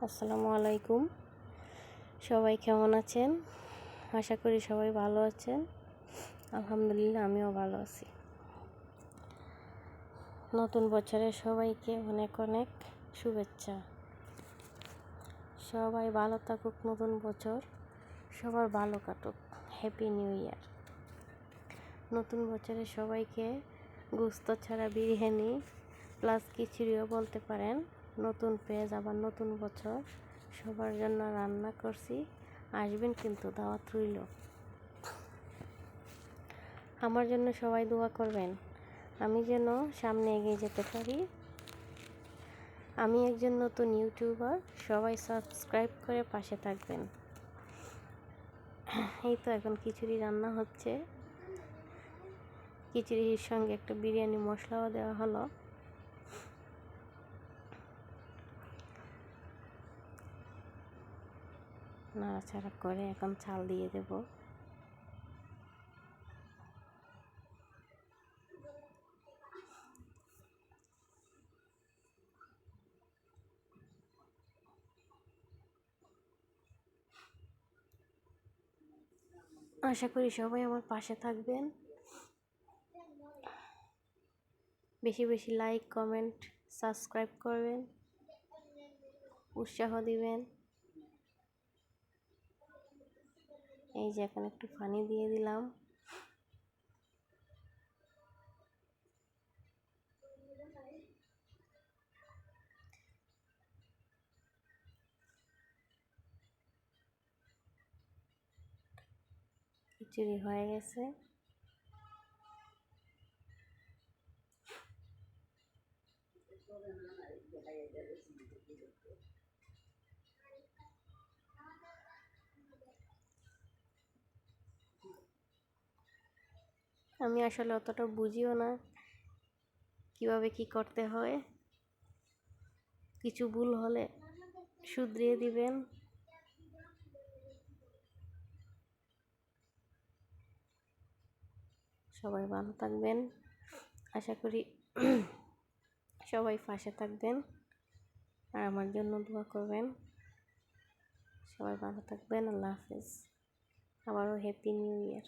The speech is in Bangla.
আসসালামু আলাইকুম। সবাই কেমন আছেন? আশা করি সবাই ভালো আছেন। আলহামদুলিল্লাহ, আমিও ভালো আছি। নতুন বছরে সবাইকে অনেক অনেক শুভেচ্ছা। সবাই ভালো থাকুক, নতুন বছর সবার ভালো কাটুক। Happy new year. নতুন বছরে সবাইকে গোস্ত ছাড়া বিরিয়ানি প্লাস খিচুড়িও বলতে পারেন। নতুন পেঁয়াজ, আবার নতুন বছর সবার জন্য রান্না করছি, আসবেন কিন্তু, দাওয়াত রইল। আমার জন্য সবাই দোয়া করবেন, আমি যেন সামনে এগিয়ে যেতে পারি। আমি একজন নতুন ইউটিউবার, সবাই সাবস্ক্রাইব করে পাশে থাকবেন। এই তো এখন খিচুড়ি রান্না হচ্ছে, খিচুড়ির সঙ্গে একটা বিরিয়ানি মশলাও দেওয়া হলো। নাড়াচাড়া করে এখন চাল দিয়ে দেব। আশা করি সবাই আমার পাশে থাকবেন, বেশি বেশি লাইক, কমেন্ট, সাবস্ক্রাইব করবেন, উৎসাহ দিবেন। এই যে এখন একটু পানি দিয়ে দিলাম। খিচুড়ি হয়ে গেছে। আমি আসলে অতটা বুঝিও না কিভাবে কি করতে হয়। কিছু ভুল হলে শুধরিয়ে দিবেন। সবাই ভালো থাকবেন, আশা করি সবাই পাশে থাকবেন আর আমার জন্য দোয়া করবেন। সবাই ভালো থাকবেন। আল্লাহ হাফেজ। আবারও হ্যাপি নিউ ইয়ার।